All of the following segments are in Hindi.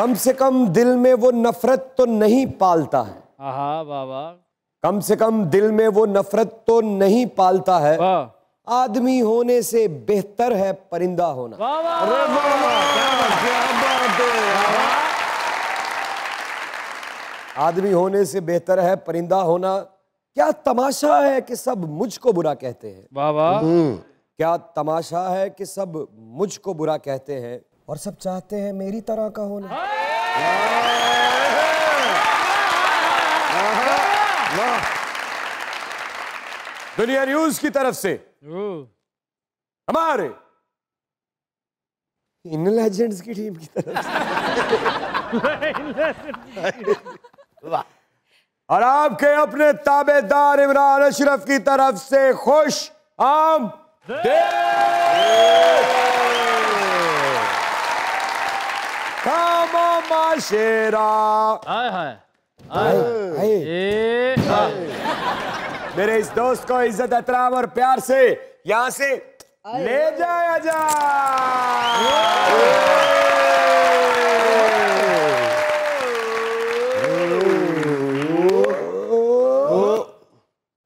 कम से कम दिल में वो नफरत तो नहीं पालता है। आहा बाबा। कम से कम दिल में वो नफरत तो नहीं पालता है। आदमी होने से बेहतर है परिंदा होना। अरे क्या बात है। आदमी होने से बेहतर है परिंदा होना। क्या तमाशा है कि सब मुझको बुरा कहते हैं। बाबा। क्या तमाशा है कि सब मुझको बुरा कहते हैं और सब चाहते हैं मेरी तरह का होना। दुनिया न्यूज की तरफ से हमारे इन लेजेंड्स की टीम की तरफ से और आपके अपने ताबेदार इमरान अशरफ की तरफ से खुश शेरा। मेरे इस दोस्त को इज्जत एहतराम और प्यार से यहां से ले जाया जा।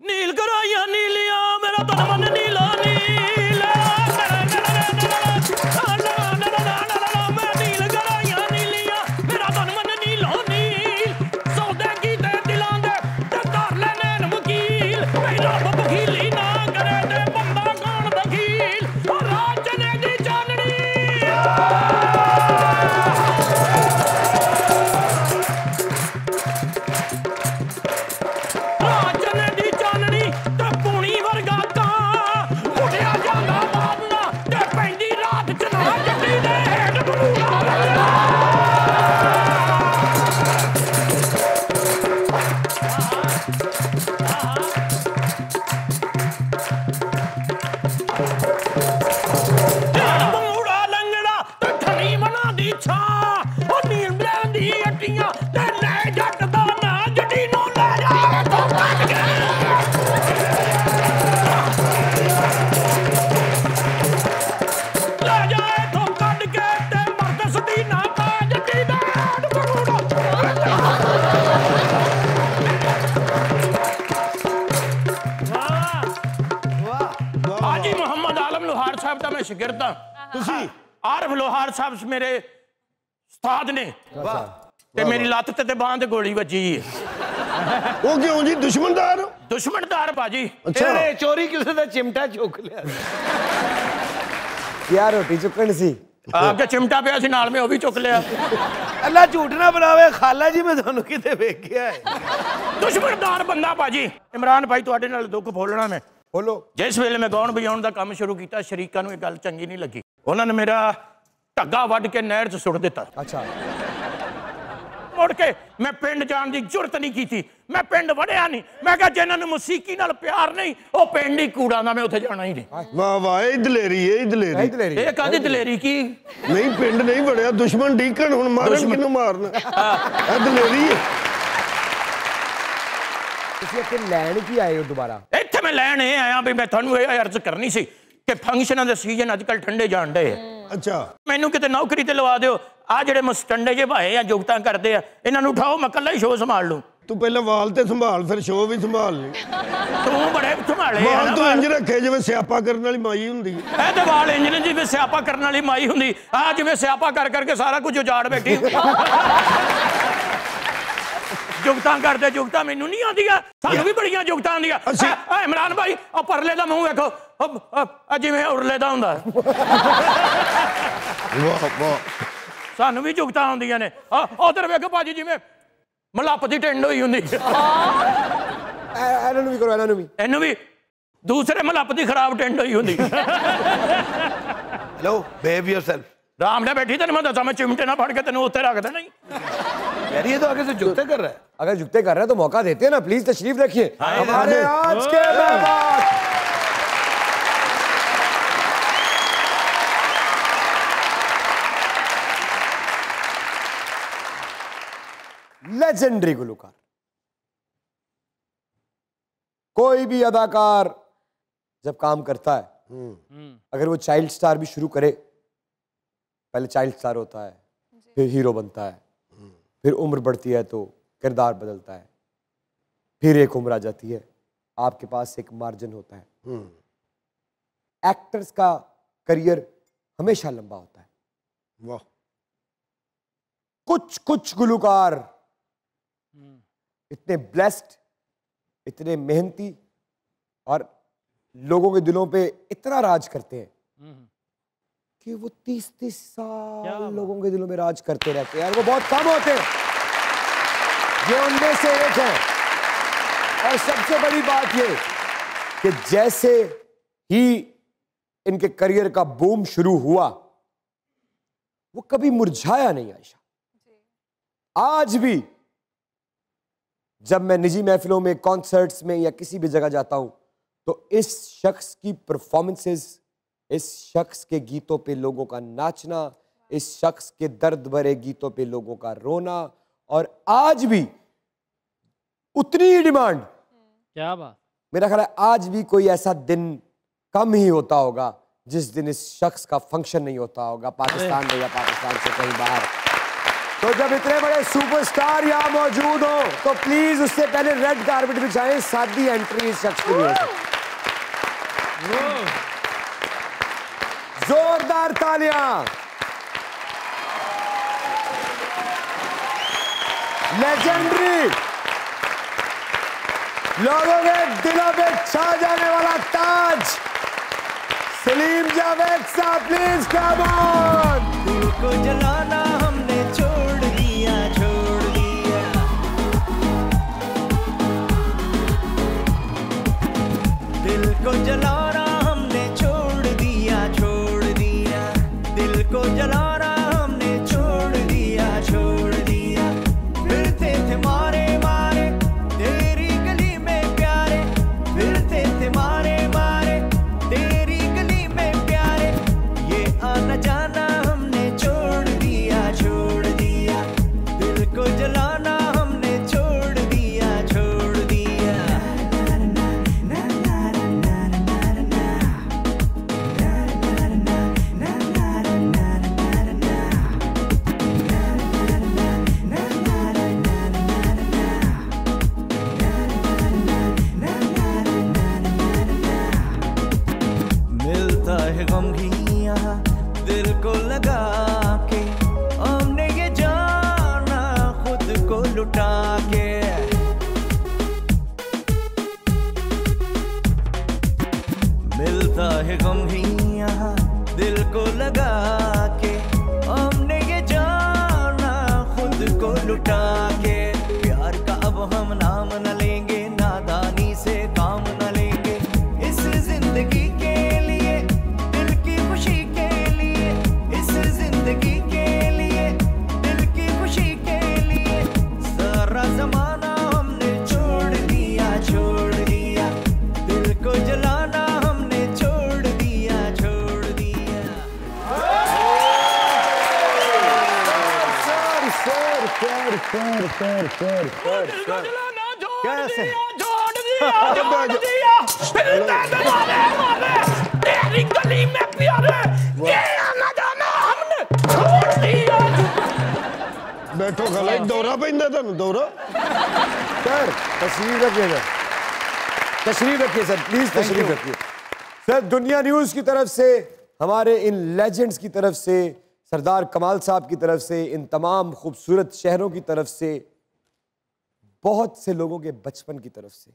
नील कराइया नीलिया मेरा तन मन नीला नीला मैं नील कराइया नीलिया मेरा तन मन नीलो नील सौदे कीते दिलां दे ते कर लेने वकील रब वकीली ना करे ते बंदा कौन वकील राजने दी चाननी शिगिर्द आरफ लोहार साहब मेरे उस्ताद ने ते मेरी लत्त ते बांह ते गोली बजी है। वो क्यों जी दुश्मनदार दुश्मनदार भाजी। अच्छा चोरी किसी का चिमटा चुक लिया यार रोटी चुकन सी आगे चिमटा पिया सी नाल में वो भी चुक लिया। अल्लाह झूठ ना बनावे खाला जी मैं थानू किते वेख गया है। दुश्मनदार बंदा भाजी। इमरान भाई तुहाडे नाल दुख बोलना मैं बोलो। जिस वेले मैं गाउन बजाउन का काम शुरू किया शरीकां नूं इह गल चंगी नहीं लगी। उन्होंने मेरा ढग्गा वड्ड के नहर च सुट दिता। अच्छा मुड़ के मैं पिंड जाण दी जुरत नहीं की। मैं पिंड वड़िया नहीं। मैं कहा जिन्हां नूं मौसीकी नाल प्यार नहीं वो पिंड ही कूड़ा ना मैं उत्थे जाना ही नहीं। वाह वाह ये दलेरी है दलेरी। ये कादी दलेरी की नहीं पिंड नहीं वड़िया दुश्मन डीकन हुण मारन किनू मारना ये दलेरी है। तुसीं लैण की आए हो दोबारा? इत्थे मैं लैण ये आया भी मैं थानू ये अर्ज करनी सी कि फंक्शनां दे सीजन अजकल ठंडे जाण डे। अच्छा मैनू किते नौकरी ते लवा दिओ। आ जिहड़े मुस्टंडे जे भाए या जुगतां करदे आ इन्हां नूं उठाओ मैं कल्ला ही शो संभाल लूं। तू पहले वाल ते संभाल फिर शो भी संभाल ले। तू बड़े संभाले वाल तो इंज रखे जिवें स्यापा करन वाली माई हुंदी है। ए ते वाल इंज ने जिवें स्यापा करन वाली माई हुंदी आ जिवें स्यापा कर करके सारा कुछ उजाड़ बैठी। जुगतां करदे जुगतां मैनू नहीं आंदियां सानू भी बड़ियां जुगतां आंदियां। इमरान भाई आ परले दा मूंह वेखो जिवें उरले दा हुंदा। वाह वाह सानू भी जुगतां आंदियां ने। उधर वेखो भाजी जिवें मलप दी टिंड होई हुंदी। इन्हां नूं भी करो इन्हां भी दूसरे मलप दी खराब टिंड होई हुंदी। लो बिहेव योरसेल्फ। राम ने बैठी तेन मैं दसा मैं चिमटे ना फड़ के तेन उत्ते रख देना ही। यार ये तो आगे से जुगते कर रहा है। अगर जुगते कर रहे हैं तो मौका देते हैं ना। प्लीज तशरीफ रखिए हमारे आज के मेहमान लेजेंडरी गुलकार। कोई भी अदाकार जब काम करता है अगर वो चाइल्ड स्टार भी शुरू करे, पहले चाइल्ड स्टार होता है फिर हीरो बनता है फिर उम्र बढ़ती है तो किरदार बदलता है, फिर एक उम्र आ जाती है, आपके पास एक मार्जिन होता है। एक्टर्स का करियर हमेशा लंबा होता है। वाह। कुछ कुछ गुलकार इतने ब्लेस्ड, इतने मेहनती और लोगों के दिलों पे इतना राज करते हैं कि वो 30-30 साल लोगों के दिलों में राज करते रहते हैं यार। वो बहुत कम होते हैं, ये उनमें से एक है। और सबसे बड़ी बात ये कि जैसे ही इनके करियर का बूम शुरू हुआ, वो कभी मुरझाया नहीं आयशा। आज भी जब मैं निजी महफिलों में, कॉन्सर्ट्स में या किसी भी जगह जाता हूं, तो इस शख्स की परफॉर्मेंसेस, इस शख्स के गीतों पे लोगों का नाचना, इस शख्स के दर्द भरे गीतों पे लोगों का रोना, और आज भी उतनी ही डिमांड। क्या बात। मेरा ख्याल है आज भी कोई ऐसा दिन कम ही होता होगा जिस दिन इस शख्स का फंक्शन नहीं होता होगा पाकिस्तान में या पाकिस्तान से कहीं बाहर। तो जब इतने बड़े सुपरस्टार यहाँ मौजूद हो तो प्लीज उससे पहले रेड कारपेट बिछाएं, सादी एंट्री इस शख्स के लिए। जोरदार तालियां। लेजेंडरी, लोगों के दिलों पे छा जाने वाला ताज, सलीम जावेद साहब, प्लीज कम ऑन। दिल को जलाना हमने छोड़ दिया, छोड़ दिया। दिल को जलाना हमने छोड़ दिया, छोड़ दिया। दिल को जलाना हमने छोड़ दिया, छोड़ दिया। फिरते थे मारे मारे तेरी गली में प्यारे, फिरते थे मारे मारे तेरी गली में प्यारे। ये आना जाना हमने छोड़ दिया, छोड़ दिया। दिल को जलाना हमने छोड़ दिया, छोड़ दिया। मिलता है गम भी यहाँ दिल को लगा के, हमने ये जाना खुद को लुटा के। मिलता है गम भी यहाँ दिल को लगा के, हमने ये जाना खुद को लुटा के। प्यार का अब हम नाम न लेंगे, नादानी से काम न लेंगे। इस जिंदगी के लिए, दिल की खुशी के लिए, इस जिंदगी के लिए, दिल की खुशी के लिए। सारा जमाना हमने छोड़ दिया, छोड़ दिया। दिल को जलाना हमने छोड़ दिया, छोड़ दिया। कैसे? छोड़ दिया, फिरते थे मारे मारे तेरी गली में प्यारे। ये आना जाना हमने छोड़ दिया। बैठो खला, एक दौरा पैंदा तुहानू, दौरा। सर तशरीफ रखिए सर, तशरीफ रखिए सर, प्लीज तशरीफ रखिए सर। दुनिया न्यूज की तरफ से, हमारे इन लेजेंड्स की तरफ से, सरदार कमाल साहब की तरफ से, इन तमाम खूबसूरत शहरों की तरफ से, बहुत से लोगों के बचपन की तरफ से,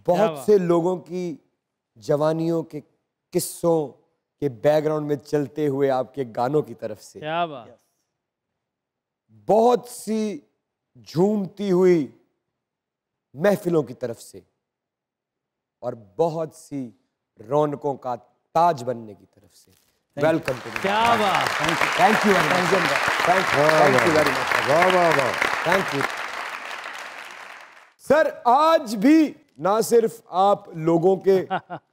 बहुत से लोगों की जवानियों के किस्सों के बैकग्राउंड में चलते हुए आपके गानों की तरफ से, क्या बात। बहुत सी झूमती हुई महफिलों की तरफ से, और बहुत सी रौनकों का ताज बनने की तरफ से। Welcome to. क्या बात। Thank you very much, thank you very much, वाह वाह वाह। Thank you sir. आज भी ना सिर्फ आप लोगों के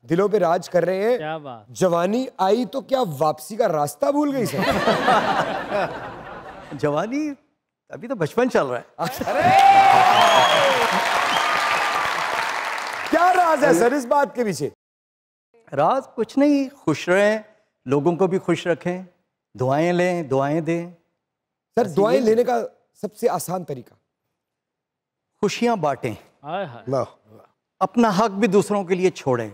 दिलों पे राज कर रहे हैं, क्या बात। जवानी आई तो क्या वापसी का रास्ता भूल गई सर? जवानी अभी तो बचपन चल रहा है। क्या राज है सर इस बात के पीछे? राज कुछ नहीं, खुश रहें, लोगों को भी खुश रखें, दुआएं लें, दुआएं दें। सर दुआएं लेने का सबसे आसान तरीका? खुशियां बांटें, हाय हाय। वाह अपना हक भी दूसरों के लिए छोड़ें।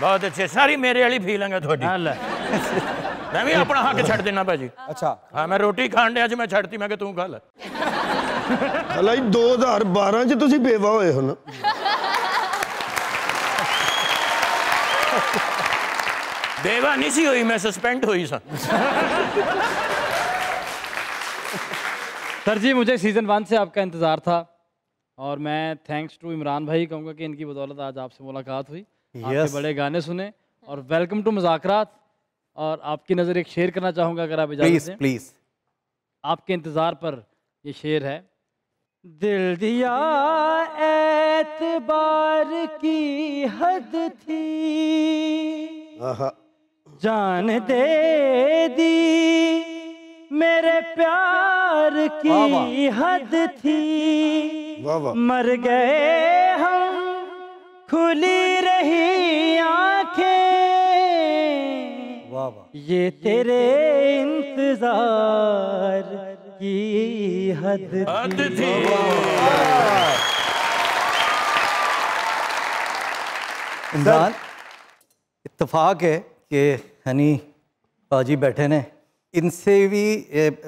बहुत अच्छे, सारी मेरे वाली फीलिंग है थोड़ी। मैं भी अपना हक छड़ देना भाजी। अच्छा हाँ, मैं रोटी खान दिया मैं छड़ती, मैं कि तू खा ले। ਹਲਾ 2012 ਚ ਤੁਸੀਂ ਬੇਵਾ ਹੋਏ ਹੋ ਨਾ। बेवा नहीं सी हुई, मैं सस्पेंड हुई सा। सर जी मुझे सीजन 1 से आपका इंतज़ार था और मैं थैंक्स टू इमरान भाई कहूँगा कि इनकी बदौलत आज आपसे मुलाकात हुई, आपके बड़े गाने सुने और वेलकम टू मुज़ाकरात। और आपकी नज़र एक शेर करना चाहूँगा अगर आप इजाज़त दें। प्लीज़। आपके इंतज़ार पर ये शेर है। दिल दिया एतबार की हद थी, ਆਹਾ जान दे दी मेरे प्यार की हद थी, वाह वाह मर गए हम खुली रही आंखें, वाह वाह। ये तेरे इंतजार की हद थी। इमरान, इत्तेफाक है कि हनी बाजी बैठे ने, इनसे भी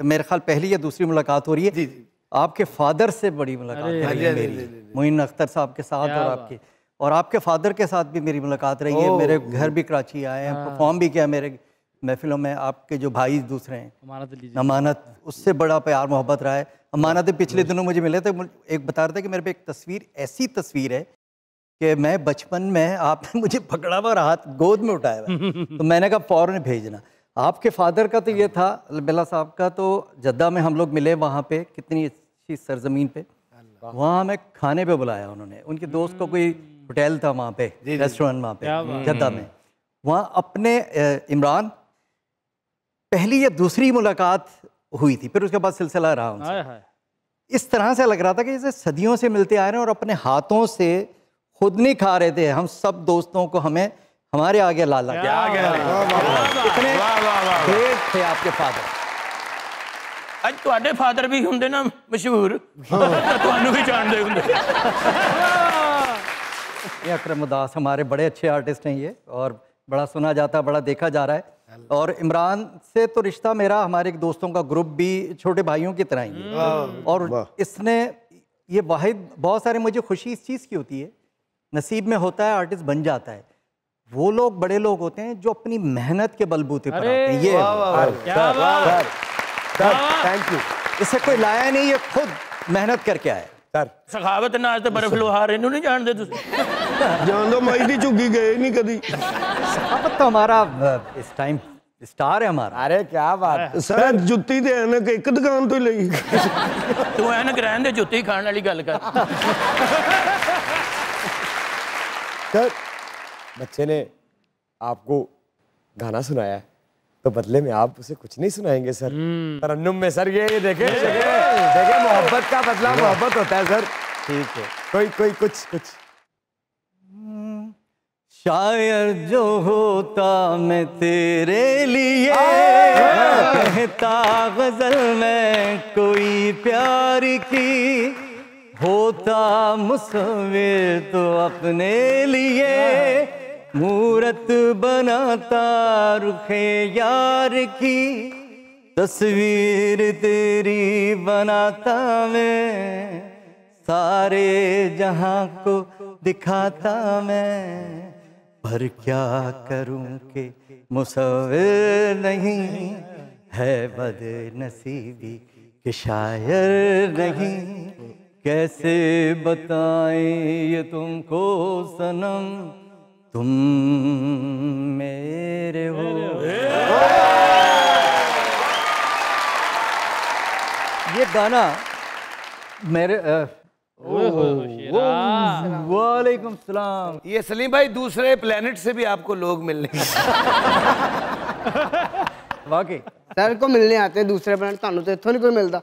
मेरे ख्याल पहली या दूसरी मुलाकात हो रही है। आपके फादर से बड़ी मुलाकात हो रही है मेरी, मोइन अख्तर साहब के साथ और आपके फादर के साथ भी मेरी मुलाकात रही है। मेरे घर भी कराची आए हैं, परफॉर्म भी किया मेरे महफिलों में। आपके जो भाई दूसरे हैं अमानत, उससे बड़ा प्यार मोहब्बत रहा है। अमानत पिछले दिनों मुझे मिले थे, एक बता रहे थे कि मेरे पे एक तस्वीर, ऐसी तस्वीर है कि मैं बचपन में आपने मुझे पकड़ा हुआ हाथ गोद में उठाया हुआ तो मैंने कहा फ़ौरन भेजना। आपके फादर का तो ये था, बिल्ला साहब का तो जद्दा में हम लोग मिले, वहाँ पे कितनी अच्छी सरजमीन पे, वहाँ हमें खाने पे बुलाया उन्होंने। उनके दोस्त को कोई होटल था वहाँ पे, रेस्टोरेंट वहाँ पे जद्दा में। वहाँ अपने इमरान पहली या दूसरी मुलाकात हुई थी, फिर उसके बाद सिलसिला रहा उनसे। इस तरह से लग रहा था कि जैसे सदियों से मिलते आ रहे हैं और अपने हाथों से खुद नहीं खा रहे थे हम सब दोस्तों को, हमें हमारे आगे लाला इतने ग्रेट थे आपके फादर। ਅੱਜ ਤੁਹਾਡੇ ਫਾਦਰ ਵੀ ਹੁੰਦੇ ਨਾ ਮਸ਼ਹੂਰ, ਤੁਹਾਨੂੰ ਵੀ ਜਾਣਦੇ ਹੁੰਦੇ। ये अकरम उदास हमारे बड़े अच्छे आर्टिस्ट हैं ये, और बड़ा सुना जाता, बड़ा देखा जा रहा है। और इमरान से तो रिश्ता मेरा, हमारे एक दोस्तों का ग्रुप भी छोटे भाइयों की तरह ही है। और इसने ये वाहिद, बहुत सारे मुझे खुशी इस चीज़ की होती है, नसीब में होता है आर्टिस्ट बन जाता है। वो लोग बड़े लोग होते हैं जो अपनी मेहनत के बलबूते पर आते हैं। ये थैंक यू, इसे कोई लाया नहीं, ये खुद मेहनत करके आए। सखावत नाच ते बर्फ लोहार इन्हों नहीं जानते तुसी? ਜਾਨ ਦੋ ਮਾਈ ਦੀ ਝੁੱਗੀ ਗਏ नहीं कदी। सखावत तो हमारा इस टाइम स्टार है हमारा। अरे क्या बात। सर जुत्ती ते ऐनक एक दुकान तो ਲਈ। तू ऐनक रहन दे, जुत्ती खाने वाली गल कर। सर बच्चे ने आपको गाना सुनाया है, तो बदले में आप उसे कुछ नहीं सुनाएंगे सर? तरन्नुम में सर ये देखे देखे मोहब्बत का बदला मोहब्बत होता है सर। ठीक है, कोई कुछ शायर जो होता मैं तेरे लिए, कहता गजल में कोई प्यार की, होता मुसव्विर तो अपने लिए, मूरत बनाता रुखे यार की, तस्वीर तेरी बनाता मैं, सारे जहां को दिखाता मैं, पर क्या करूं कि मुसव्विर नहीं है, बदनसीबी कि शायर नहीं, कैसे बताएं ये तुमको सनम, तुम मेरे हो। ये गाना मेरे वालेकुम सलाम। ये सलीम भाई दूसरे प्लेनेट से भी आपको लोग मिलने वाकई सर को मिलने आते हैं दूसरे प्लेनेट, थानू तो इत्थों नहीं कोई मिलता।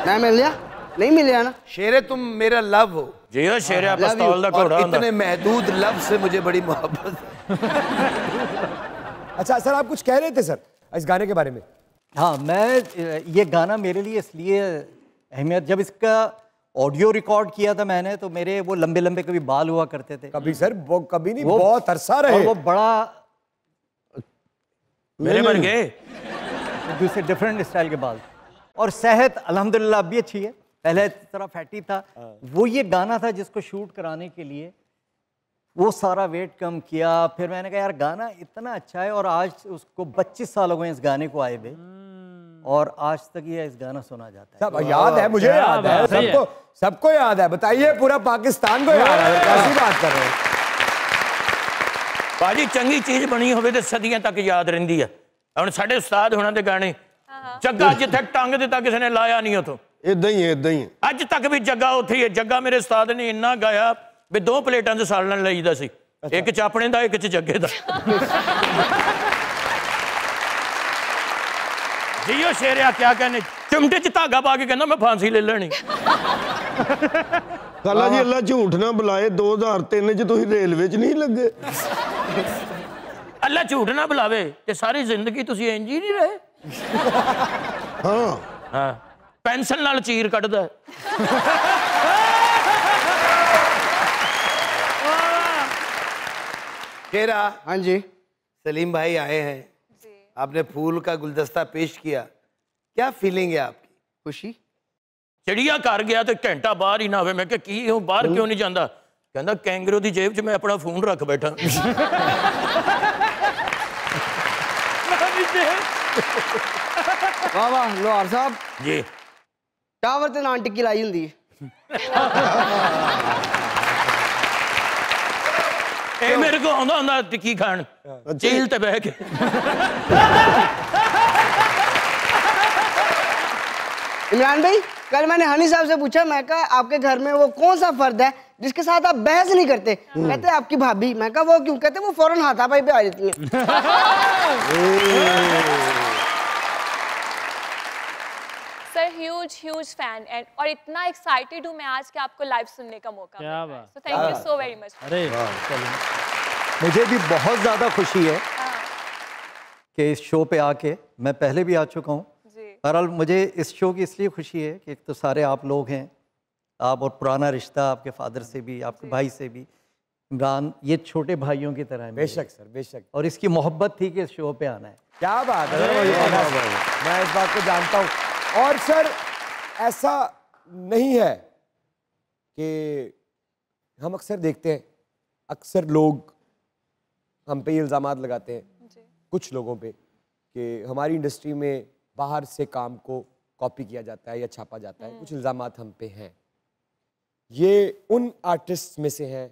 मैं मिल लिया नहीं मिलिया ना? शेरे तुम मेरा लव हो जी, हो शेरे पिस्तौल दा घोड़ा और हुंदा। इतने महदूद लव से मुझे बड़ी मोहब्बत। अच्छा सर, आप कुछ कह रहे थे सर इस गाने के बारे में? हाँ, ये गाना मेरे लिए इसलिए अहमियत, जब इसका ऑडियो रिकॉर्ड किया था मैंने, तो मेरे वो लंबे लंबे कभी बाल हुआ करते थे। कभी सर, वो कभी नहीं, बहुत अरसा रहे। वो बड़ा मेरे बन गए दूसरे डिफरेंट स्टाइल के बाल। और सेहत अल्हम्दुलिल्लाह अब भी अच्छी है, पहले थोड़ा फैटी था। वो ये गाना था जिसको शूट कराने के लिए वो सारा वेट कम किया। फिर मैंने कहा यार गाना इतना अच्छा है, और आज उसको 25 साल हो गए इस गाने को आए हुए, और आज तक ये इस गाना सुना जाता है। सब याद है, मुझे याद है, सबको याद है। बताइए, पूरा पाकिस्तान को याद है। कैसी बात कर रहे हैं भाजी? चंगी चीज बनी होवे ते सदियां तक याद रहिंदी है। हुण साडे उस्ताद होना दे गाने जग्गा जिथे टंग दिता किसी ने लाया नहीं उथों, इदां ही है। अज तक भी जग्गा उत्थे ही है। जग्गा मेरे उस्ताद ने इन्ना गाया भी 2 प्लेटां च सालन लईदा सी, एक च अपने दा, एक च जग्गे दा। जियो शेरिया क्या कहने, चिमटे च धागा पा के कहना मैं फांसी ले लेनी। खाला जी अल्लाह झूठ ना बुलाए, 2003 च तुसीं रेलवे च नहीं लगे। अल्लाह झूठ ना बुलावे ते सारी जिंदगी तुसीं इंज ही नहीं रहे। हाँ, पेंसिल नाल चीर कटदा। केरा, हाँ जी, सलीम भाई आए हैं, आपने फूल का गुलदस्ता पेश किया, क्या फीलिंग है आपकी? खुशी। चिड़िया घर गया तो घंटा बाहर ही ना होवे। मैं क्या की हूँ, बाहर क्यों नहीं जाता? कहता कैंगरू की जेब च मैं अपना फोन रख बैठा। वाह वाह लोहार साहब जी, टावर ते नान टिक्की लाई हुंदी है। ए मेरे को आंदा हुंदा टिक्की खान जेल ते बह के। इमरान भाई, कल मैंने हनी साहब से पूछा, मैं कहा आपके घर में वो कौन सा फर्द है जिसके साथ आप बहस नहीं करते? कहते आपकी भाभी। मैं कहा वो क्यों? कहते वो फौरन हाथापाई पे आ जाती है। सर ह्यूज फैन एंड और इतना एक्साइटेड हूँ मैं आज कि आपको लाइव सुनने का मौका क्या मिला है। बात। So thank you so very much। अरे मुझे भी बहुत ज़्यादा खुशी है कि इस शो पे आके, मैं पहले भी आ चुका हूँ। बहरहाल मुझे इस शो की इसलिए खुशी है कि एक तो सारे आप लोग हैं, आप और पुराना रिश्ता आपके फादर से भी, आपके भाई से भी। इमरान ये छोटे भाइयों की तरह है। बेशक सर, बेशक। और इसकी मोहब्बत थी कि इस शो पे आना है। क्या बात है, मैं इस बात को जानता हूँ। और सर ऐसा नहीं है कि हम अक्सर देखते हैं, अक्सर लोग हम पे इल्ज़ाम लगाते हैं कुछ लोगों पे कि हमारी इंडस्ट्री में बाहर से काम को कॉपी किया जाता है या छापा जाता है। कुछ इल्ज़ाम हम पे हैं। ये उन आर्टिस्ट में से हैं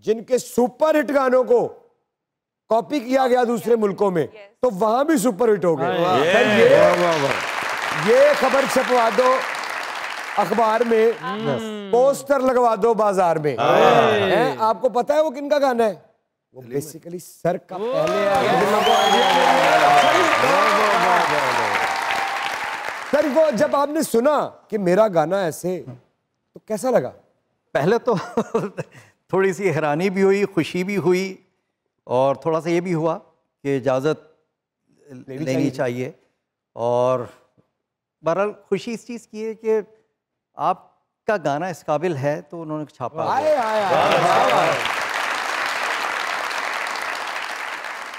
जिनके सुपर हिट गानों को कॉपी किया गया दूसरे मुल्कों में, तो वहां भी सुपर हिट हो गए। ये खबर छपवा दो अखबार में, पोस्टर लगवा दो बाजार में। आपको पता है वो किनका गाना है? वो बेसिकली सर का पहले सर वो जब आपने सुना कि मेरा गाना ऐसे, तो कैसा लगा? पहले तो थोड़ी सी हैरानी भी हुई, खुशी भी हुई, और थोड़ा सा ये भी हुआ कि इजाज़त लेनी चाहिए। और बहरहाल खुशी इस चीज़ की है कि आपका गाना इस काबिल है तो उन्होंने छापा।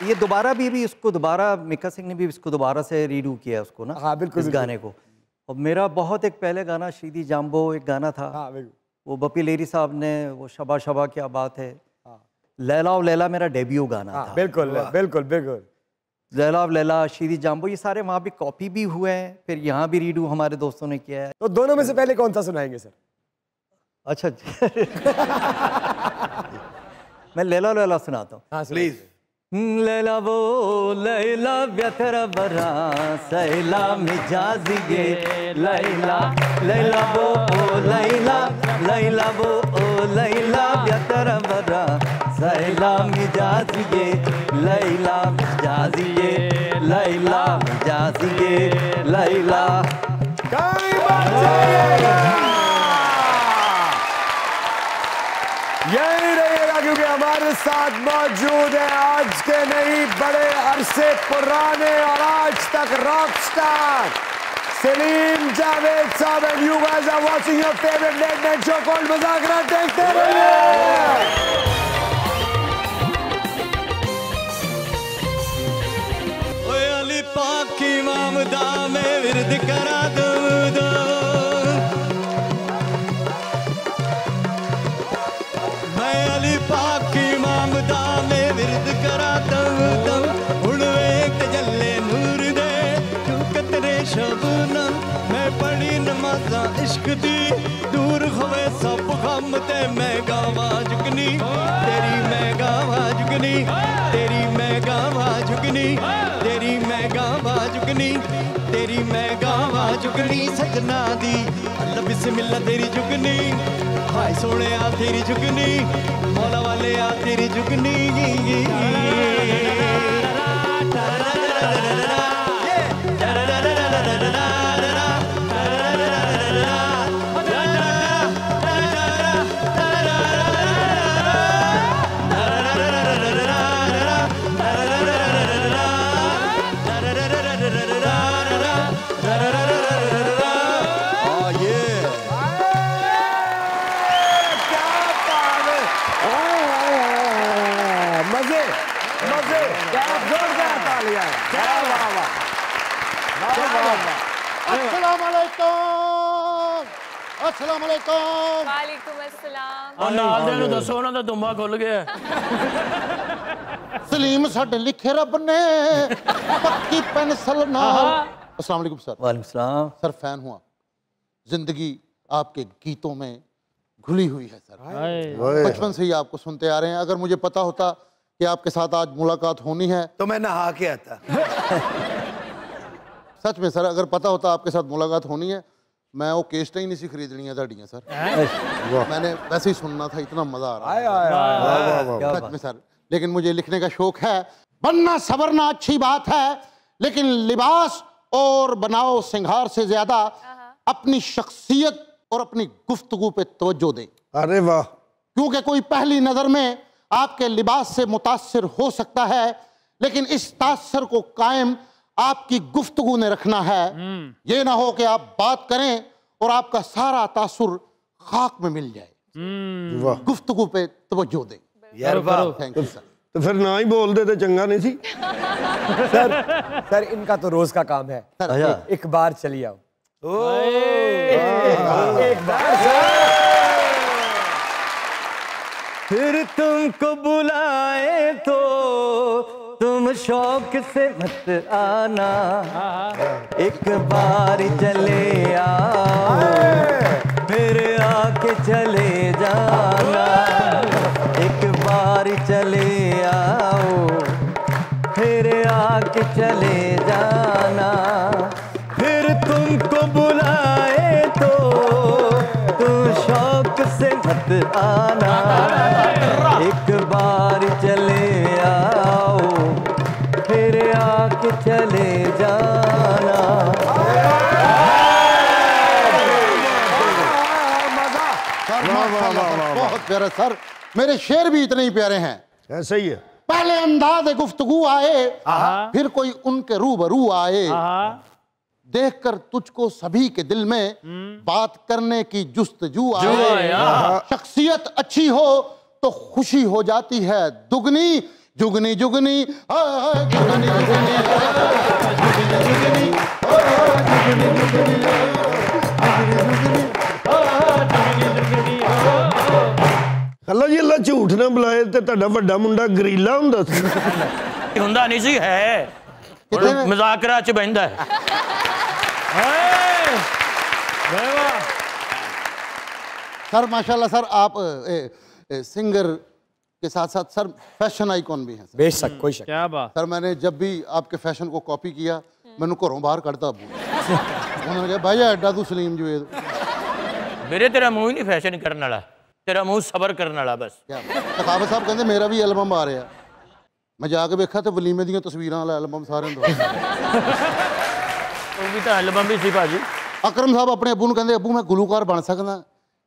ये दोबारा भी इसको दोबारा मिक्का सिंह ने भी इसको दोबारा से रीडू किया उसको ना। हाँ बिल्कुल, इस गाने को। और मेरा बहुत एक पहले गाना श्रीदी जाम्बो एक गाना था। हाँ, वो बपी लेरी साहब ने वो शबा शबा क्या बात है। लैला और लैला मेरा डेब्यू गाना था। बिल्कुल बिल्कुल बिल्कुल। लैला और लैला, श्रीदी जाम्बो, ये सारे वहाँ भी कॉपी भी हुए हैं, फिर यहाँ भी रीडू हमारे दोस्तों ने किया है। तो दोनों में से पहले कौन सा सुनाएंगे सर? अच्छा मैं लैला लैला सुनाता हूँ। हाँ प्लीज। लैला वो लैला व्यथरा बरा सैला मिजाजिए लैला, लैला वो लैला, लैला वो लैला व्यथरा बरा सैला मिजाजिए लैला, मिजाजिए लैला, मिजाजिए लैला। यही रहेगा क्योंकि हमारे साथ मौजूद मौजूद है आज के नहीं बड़े अरसे पुराने और आज तक रॉक स्टार सलीम जावेद साहब and you guys are watching your favourite late night show called मुज़ाकरात। देखते रहिए। पाक इमाम दा मैं विरद करा दूं मैं अली पाक इमाम दा मैं विरद करा दूं हुण वेख जल्ले नूर दे तू कतरे शबनम मैं पढ़ी नमाज़ां इश्क दी दूर होवे सब गम ते मैं गावां जुगनी तेरी मैं गावां जुगनी तेरी मैं गावां जुगनी तेरी मैं गावां जुगनी तेरी मैं गावां जुगनी सजना दी अल्लाह बिस्मिल्लाह तेरी जुगनी हाय सोने आ तेरी जुगनी मौला वाले आ तेरी जुगनी वालेकुम अस्सलाम। और नाल दे नु दसो ना दा दुम्बा खुल गया। सलीम साडे लिखे रब ने पक्की पेंसिल नाल। अस्सलाम वालेकुम सर। वालेकुम सलाम। सर फैन हुआ, जिंदगी आपके गीतों में घुली हुई है सर। बचपन से ही आपको सुनते आ रहे हैं। अगर मुझे पता होता कि आपके साथ आज मुलाकात होनी है तो मैं नहा के आता। सच में सर, अगर पता होता आपके साथ मुलाकात होनी है मैं वो केस्ट ही नहीं सी खरीदनी है सर। मैंने वैसे ही सुनना था, इतना मजा आ रहा है सच में सर। लेकिन मुझे लिखने का शौक है। बनना सवरना अच्छी बात है, लेकिन लिबास और बनाओ सिंगार से ज्यादा अपनी शख्सियत और अपनी गुफ्तगू पे तवज्जो दें। अरे वाह। क्योंकि कोई पहली नजर में आपके लिबास से मुतासिर हो सकता है, लेकिन इस तासर को कायम आपकी गुफ्तगू ने रखना है। ये ना हो कि आप बात करें और आपका सारा तासुर खाक में मिल जाए। वाह। गुफ्तगू पे तवज्जो दें यार। वाह। Thank you sir. तो फिर ना ही बोल दे तो चंगा नहीं सी। सर इनका तो रोज का काम है। एक बार चलिए आओ। एक बार फिर तुमको बुलाए तो तुम शौक से मत आना, एक बार चले आओ फिर आके चले जाना, एक बार चले आओ फिर आके चले जाना। फिर तुमको बुलाए तो तुम शौक से मत आना, एक बार चले आओ फिर आके चले जाना। बहुत प्यारा सर। मेरे शेर भी इतने ही प्यारे हैं। ऐसा ही है। पहले अंदाज़ गुफ्तगू आए, फिर कोई उनके रूबरू आए, देखकर तुझको सभी के दिल में बात करने की जुस्तजू आए। शख्सियत अच्छी हो तो खुशी हो जाती है दुगनी, जुगनी जुगनी जुगनी अल्लाह जी अल्लाह झूठ ना बुलाए ते ਤੁਹਾਡਾ ਵੱਡਾ ਮੁੰਡਾ ਗਰੀਲਾ ਹੁੰਦਾ ਸੀ। ਹੁੰਦਾ ਨਹੀਂ ਸੀ ਹੈ ਮਜ਼ਾਕਰਾ ਚ ਬੈਂਦਾ ਹੈ। सर माशाल्लाह सर, आप सिंगर के साथ साथ सर फैशन आइकॉन भी हैं। बेशक, कोई शक। क्या बात। सर मैंने जब भी आपके फैशन को कॉपी किया मैंने घरों बाहर कढ़ता उन्होंने कहा भाई एडा तू सलीम जुवेद। मेरे तेरा मुंह ही नहीं फैशन करने वाला, तेरा मुंह सबर करने वाला बस। सखावत साहब कहते मेरा भी एल्बम आ रहा। मैं जाके देखा तो वलीमे दी तस्वीरां वाला एल्बम सारे एल्बम भी सी भाजी। अकरम साहब अपने अबू कहते अबू मैं गुलूकार बन सकदा,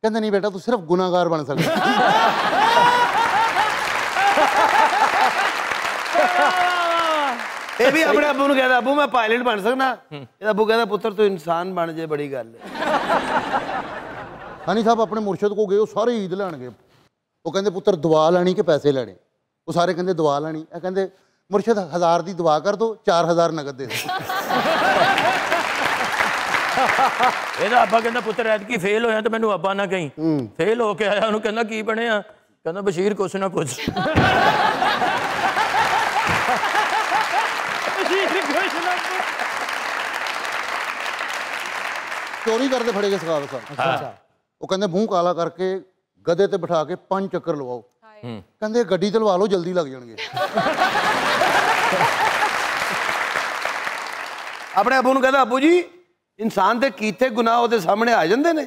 कहते नहीं बेटा तू सिर्फ गुनाहगार बन सकदा। ये भी अपने अबू कहता अबू मैं पायलट बन सकना, अबू कहता पुत्र तू इंसान बन जाए बड़ी गल है। हनी साहब अपने मुर्शद को गए, वो सारे ईद लैन गए, वो कहते पुत्र दुआ लैनी कि पैसे लैने, वो सारे कहते दुआ लैनी, कहते मुर्शद 1000 की दुआ कर दो 4000 नगद दे दो। आपा कहता पुत्र ऐतकी फेल होया तो मैनू आपा ना कहीं, फेल होके आया उन्होंने कहना की बने कहना बशीर कुछ ना कुछ। चोरी करते फड़े गए सखावत साहब, वो कहते मुंह काला करके गधे ते बिठा के 5 चक्कर लवाओ, कहते गड्डी ते लवा लो जल्दी लग जाएंगे। अपने अबू ने कहता अबू जी इंसान दे कीते गुनाह ਉਹਦੇ सामने आ जाते ने,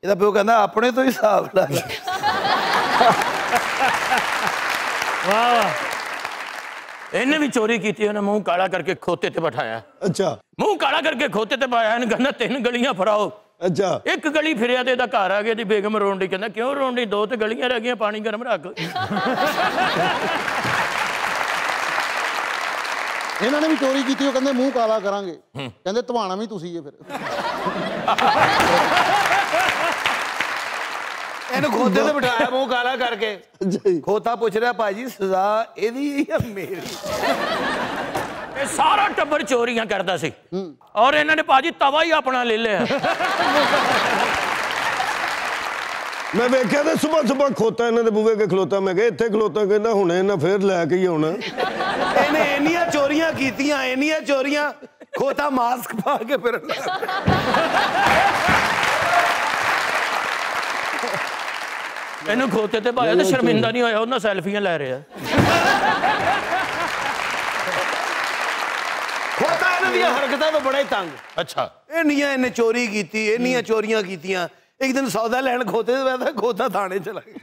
ਇਹਦਾ ਪਿਓ ਕਹਿੰਦਾ ਆਪਣੇ ਤੋਂ ਹਿਸਾਬ ਲਾ ਲੈ। इन्हें भी चोरी की थी, उन्हें मुंह काला करके खोते ते बैठाया। अच्छा मुंह काला करके खोते ते पाया, इन्हें कहना 3 गलियां फराओ। अच्छा एक गली फिरिया ते घर आ गया दी बेगम रोन डी, कहना क्यों रोन डी 2 तो गलियां रह गई, पानी गर्म रख। इन्होंने भी चोरी की, वो कहते मुंह काला करांगे, कहते धवाना भी तुसी है फिर। ਇਹਨੂੰ ਖੋਤੇ ਤੇ ਬਿਠਾਇਆ ਮੂੰਹ ਕਾਲਾ ਕਰਕੇ, ਖੋਤਾ ਪੁੱਛ ਰਿਹਾ ਭਾਜੀ ਸਜ਼ਾ ਇਹਦੀ ਜਾਂ ਮੇਰੀ? ਇਹ ਸਾਰਾ ਟੱਬਰ ਚੋਰੀਆਂ ਕਰਦਾ ਸੀ ਔਰ ਇਹਨਾਂ ਨੇ ਭਾਜੀ ਤਵਾ ਹੀ ਆਪਣਾ ਲੈ ਲਿਆ। मैं वेख्या तो सुबह सुबह खोता इन्हों के बूहे के खलोता, मैं इत्थे खलोता, कहना हुणे इन्हें फिर लैके ही आना। ਇਹਨੇ ਇੰਨੀਆਂ ਚੋਰੀਆਂ ਕੀਤੀਆਂ, ਇੰਨੀਆਂ ਚੋਰੀਆਂ, ਖੋਤਾ ਮਾਸਕ ਪਾ ਕੇ ਫਿਰ ਇਹਨੂੰ ਖੋਤੇ ਤੇ ਪਾਇਆ ਤੇ ਸ਼ਰਮਿੰਦਾ ਨਹੀਂ ਹੋਇਆ, ਉਹਨਾਂ ਸੈਲਫੀਆਂ ਲੈ ਰਿਹਾ। ਖੋਤਾ ਇਹਨਾਂ ਦੀਆਂ ਹਰਕਤਾਂ ਤੋਂ ਬੜਾ ਹੀ ਤੰਗ। ਅੱਛਾ ਇੰਨੀਆਂ ਇਹਨੇ ਚੋਰੀ ਕੀਤੀ, ਇੰਨੀਆਂ ਚੋਰੀਆਂ ਕੀਤੀਆਂ, एक दिन सौदा लैन खोते से खोता थाने चला गया।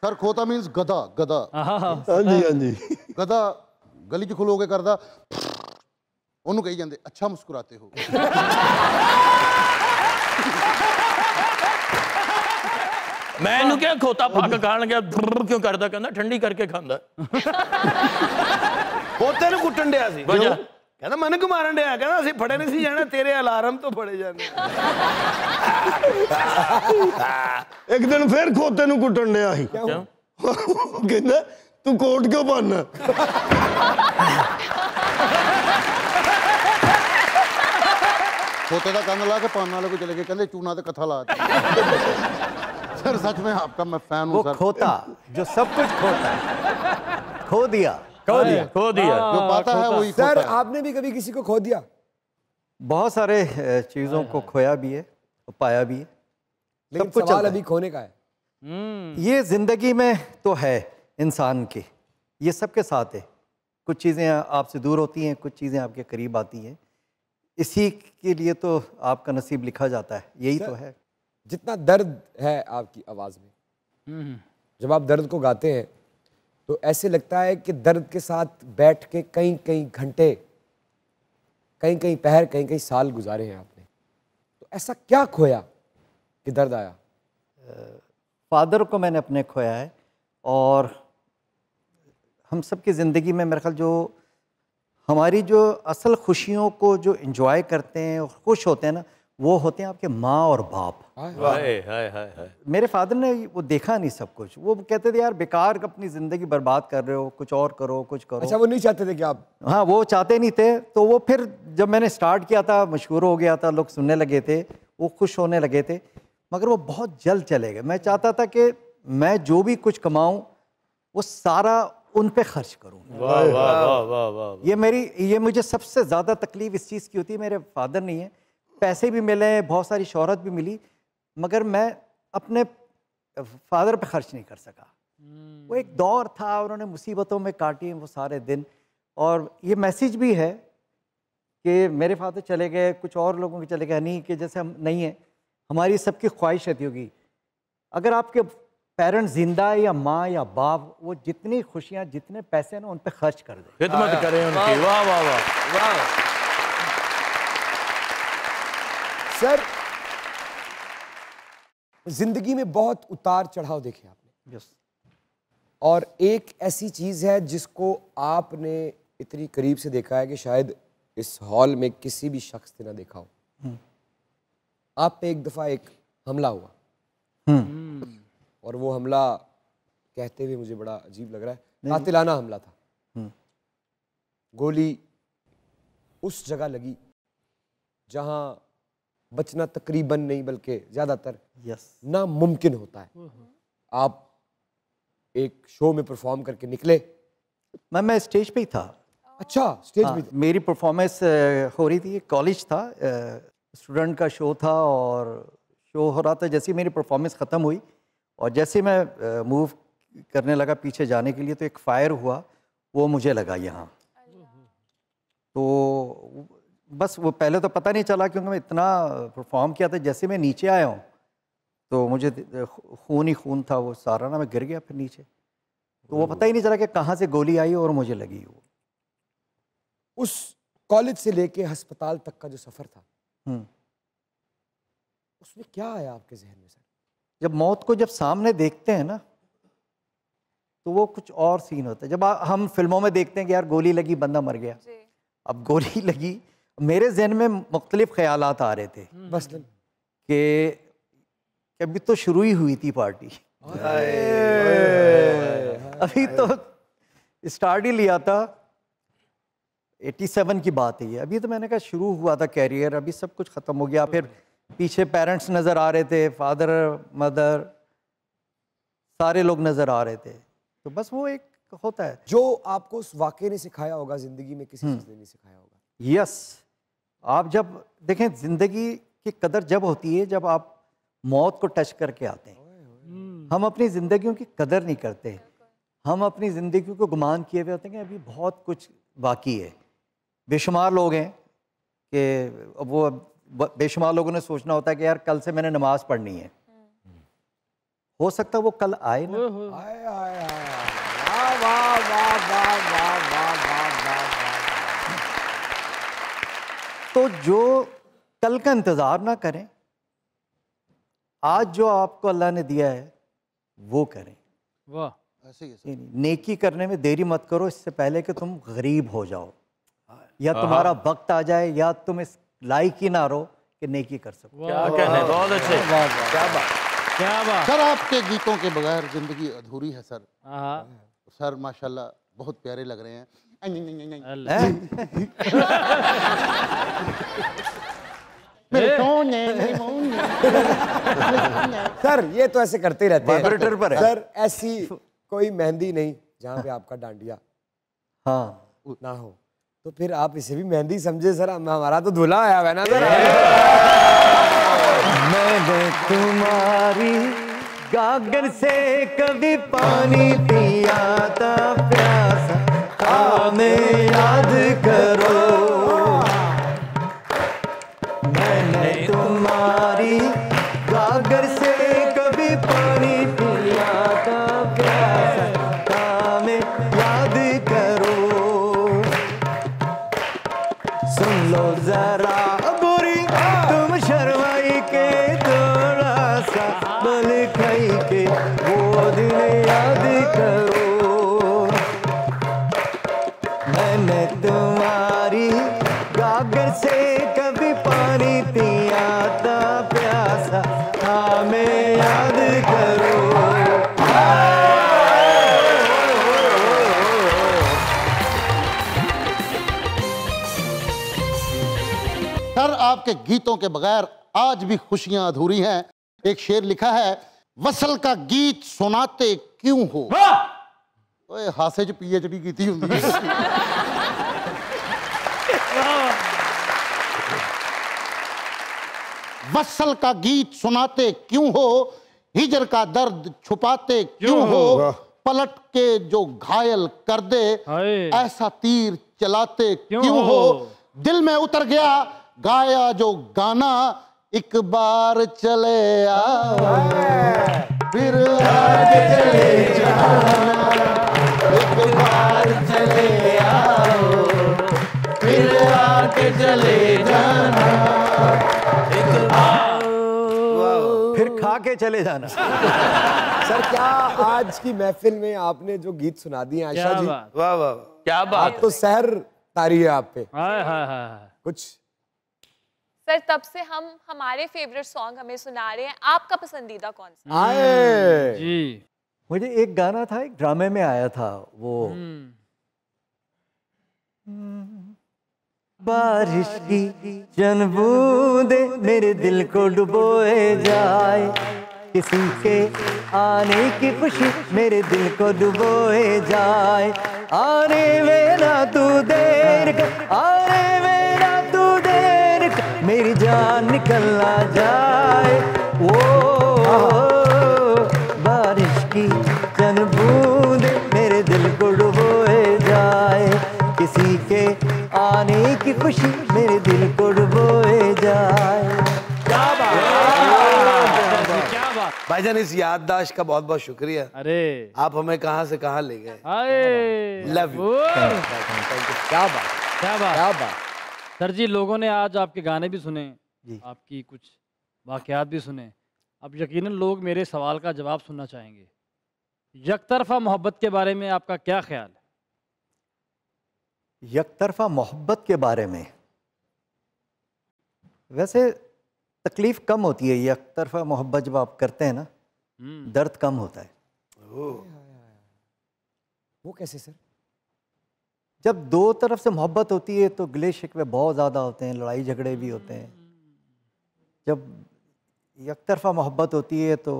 सर खोता मीन्स गधा, गधा। हाँ जी हाँ जी। गधा गली च खलो के करदा, ओनू कही जांदे अच्छा मुस्कुराते हो। मैं इन्हू क्या खोता पक खान गया क्यों करदा, कहंदा ठंडी करके खांदा। खोते नू कुट्टन दिया सी, कहना मन क्यों मारन दिया, कहना असि फड़े नहीं सी जाना, तेरे अलार्म तो फड़े जाने। एक दिन फिर खोते नू कुट्टन दिया सी, कहंदा तू कोट क्यों पाना। खोते का कंन ला के पान वाले को चले गए, कहंदे चूना ते कथा ला। सर सच में आपका मैं फैन हूं सर। खोता जो सब कुछ खोता है, खो दिया, खो दिया, खो दिया, जो पाता है वही खोता है। सर आपने भी कभी किसी को खो दिया? बहुत सारे चीजों को खोया भी है, पाया भी है, लेकिन सवाल अभी खोने का है। ये जिंदगी में तो है इंसान के, ये सबके साथ है। कुछ चीजें आपसे दूर होती हैं, कुछ चीजें आपके करीब आती हैं, इसी के लिए तो आपका नसीब लिखा जाता है, यही तो है। जितना दर्द है आपकी आवाज में, जब आप दर्द को गाते हैं तो ऐसे लगता है कि दर्द के साथ बैठ के कई कई घंटे, कई कई पहर, कई कई साल गुजारे हैं आपने। तो ऐसा क्या खोया कि दर्द आया? फादर को मैंने अपने खोया है, और हम सबकी ज़िंदगी में मेरे ख्याल जो हमारी जो असल खुशियों को जो एंजॉय करते हैं और खुश होते हैं ना, वो होते हैं आपके माँ और बाप। मेरे फादर ने वो देखा नहीं सब कुछ, वो कहते थे यार बेकार अपनी ज़िंदगी बर्बाद कर रहे हो, कुछ और करो, कुछ करो। अच्छा वो नहीं चाहते थे कि आप? हाँ वो चाहते नहीं थे। तो वो फिर जब मैंने स्टार्ट किया था, मशहूर हो गया था, लोग सुनने लगे थे, वो खुश होने लगे थे, मगर वो बहुत जल्द चले गए। मैं चाहता था कि मैं जो भी कुछ कमाऊँ वो सारा उन पे खर्च करूँ। ये मुझे सबसे ज़्यादा तकलीफ इस चीज़ की होती है, मेरे फादर नहीं है, पैसे भी मिले, बहुत सारी शोहरत भी मिली, मगर मैं अपने फादर पे खर्च नहीं कर सका। वो एक दौर था, उन्होंने मुसीबतों में काटी वो सारे दिन। और ये मैसेज भी है कि मेरे फादर चले गए, कुछ और लोगों के चले गए, नहीं कि जैसे हम नहीं है, हमारी सबकी ख्वाहिश रहती होगी अगर आपके पेरेंट्स जिंदा है या माँ या बाप, वो जितनी खुशियाँ जितने पैसे ना उन पे खर्च कर दे, खिदमत करें उनकी। वाह वाह वाह वाह। सर जिंदगी में बहुत उतार चढ़ाव देखे आपने। यस। और एक ऐसी चीज़ है जिसको आपने इतनी करीब से देखा है कि शायद इस हॉल में किसी भी शख्स ने ना देखा हो। आप पे एक दफ़ा एक हमला हुआ और वो हमला कहते हुए मुझे बड़ा अजीब लग रहा है, कातिलाना हमला था। गोली उस जगह लगी जहां बचना तकरीबन नहीं बल्कि ज़्यादातर नामुमकिन होता है। आप एक शो में परफॉर्म करके निकले। मैं स्टेज पे ही था। अच्छा, स्टेज पे मेरी परफॉर्मेंस हो रही थी, कॉलेज था, स्टूडेंट का शो था और शो हो रहा था। जैसे ही मेरी परफॉर्मेंस ख़त्म हुई और जैसे मैं मूव करने लगा पीछे जाने के लिए तो एक फायर हुआ, वो मुझे लगा यहाँ। तो बस वो पहले तो पता नहीं चला क्योंकि मैं इतना परफॉर्म किया था। जैसे मैं नीचे आया हूँ तो मुझे खून ही खून था वो सारा ना, मैं गिर गया फिर नीचे। तो वो पता ही नहीं चला कि कहाँ से गोली आई और मुझे लगी। वो उस कॉलेज से लेके अस्पताल तक का जो सफ़र था उसमें क्या आया आपके जहन में सर? जब मौत को जब सामने देखते हैं ना तो वो कुछ और सीन होता है। जब हम फिल्मों में देखते हैं कि यार गोली लगी बंदा मर गया, अब गोली लगी, मेरे जहन में मुख्तलिफ ख्यालात आ रहे थे बस कि अभी तो शुरू ही हुई थी पार्टी, अभी तो स्टार्ट ही लिया था। 87 की बात है ये, अभी तो मैंने कहा शुरू हुआ था कैरियर, अभी सब कुछ ख़त्म हो गया। फिर पीछे पेरेंट्स नज़र आ रहे थे, फादर मदर सारे लोग नज़र आ रहे थे। तो बस वो एक होता है जो आपको उस वाक़े ने सिखाया होगा, ज़िंदगी में किसी चीज़ ने नहीं सिखाया होगा। यस, आप जब देखें ज़िंदगी की कदर जब होती है जब आप मौत को टच करके आते हैं। हम अपनी ज़िंदगियों की कदर नहीं करते, हम अपनी ज़िंदगी को गुमान किए हुए होते हैं कि अभी बहुत कुछ बाकी है। बेशुमार लोग हैं कि वो बेशुमार लोगों ने सोचना होता है कि यार कल से मैंने नमाज पढ़नी है, हो सकता है वो कल आए ना। तो जो कल का इंतजार ना करें, आज जो आपको अल्लाह ने दिया है वो करें। वाह, ऐसे ही नेकी करने में देरी मत करो इससे पहले कि तुम गरीब हो जाओ या तुम्हारा वक्त आ जाए या तुम इस लायक ही ना रहो कि नेकी कर सको। क्या कहने, बहुत अच्छे, क्या बात, क्या बात। सर आपके गीतों के बगैर जिंदगी अधूरी है सर। सर माशाल्लाह बहुत प्यारे लग रहे हैं। सर ये तो ऐसे करते रहते हैं पर है। सर ऐसी कोई मेहंदी नहीं जहाँ पे आपका डांडिया ना हो, तो फिर आप इसे भी मेहंदी समझे सर। हमारा तो धुला आया है ना सर। मैंने तुम्हारी गागर से कभी पानी पिया था प्यासा, हमें याद करो। मैंने तुम्हारी गागर से कभी पानी पिया था प्यासा, हमें याद करो। सुन लो जरा बुरी तुम शर्माई के थोड़ा सा बल खाई के वो दिन याद करो। मैंने तुम्हारी गागर से कभी पानी पिया था प्यासा, हमें याद करो। सर आपके गीतों के बगैर आज भी खुशियां अधूरी हैं। एक शेर लिखा है, वसल का गीत सुनाते क्यों हो। ओए हासे च PhD की थी हुंदी वसल का गीत सुनाते क्यों हो, हिजर का दर्द छुपाते क्यों हो, पलट के जो घायल कर दे ऐसा तीर चलाते क्यों हो। दिल में उतर गया गाया जो गाना, एक बार चले आओ फिर आगे चले जाना, एक बार चले आओ फिर आगे चले जाना, फिर खा के के चले जाना। सर क्या आज की महफिल में आपने जो गीत सुना दिए आयशा जी, वाह वाह क्या बात, तो सहर तारी है आप पे कुछ। सर तब से हम हमारे फेवरेट सॉन्ग हमें सुना रहे हैं, आपका पसंदीदा कौन सा? आए जी मुझे एक गाना था, एक ड्रामे में आया था वो, बारिश की चंद बूंदे मेरे दिल को डुबोए जाए, किसी के आने की खुशी मेरे दिल को डुबोए जाए, आने में ना तू देर कर, आने में ना तू देर कर, मेरी जान निकल ना जाए। ओ बारिश की चंद बूंदे मेरे दिल को डुबोए जाए, किसी के आने की खुशी मेरे दिल को डुबोए जाए। क्या बात भाईजान, इस याददाश्त का बहुत बहुत शुक्रिया। अरे आप हमें कहाँ से कहाँ ले गए। Love you. क्या बात, क्या बात, क्या बात। सर जी लोगों ने आज आपके गाने भी सुने, आपकी कुछ वाकयात भी सुने, अब यकीनन लोग मेरे सवाल का जवाब सुनना चाहेंगे। यकतरफा मोहब्बत के बारे में आपका क्या ख्याल है? यकतरफा मोहब्बत के बारे में वैसे तकलीफ कम होती है, यकतरफा मोहब्बत जब आप करते हैं ना दर्द कम होता है। वो कैसे सर? जब दो तरफ से मोहब्बत होती है तो गिले शिकवे बहुत ज़्यादा होते हैं, लड़ाई झगड़े भी होते हैं। जब यकतरफा मोहब्बत होती है तो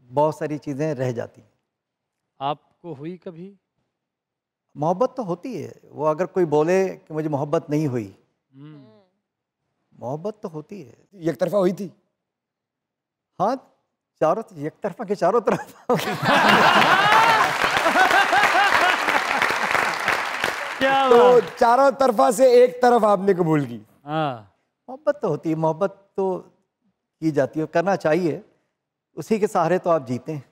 बहुत सारी चीज़ें रह जाती हैं। आपको हुई कभी मोहब्बत? तो होती है, वो अगर कोई बोले कि मुझे मोहब्बत नहीं हुई, मोहब्बत तो होती है। एक तरफा हुई थी? हाँ, चारों एक तरफा के चारों तरफ। क्या तो चारों तरफा से एक तरफ आपने कबूल की? मोहब्बत तो होती है, मोहब्बत तो की जाती है, करना चाहिए, उसी के सहारे तो आप जीते हैं।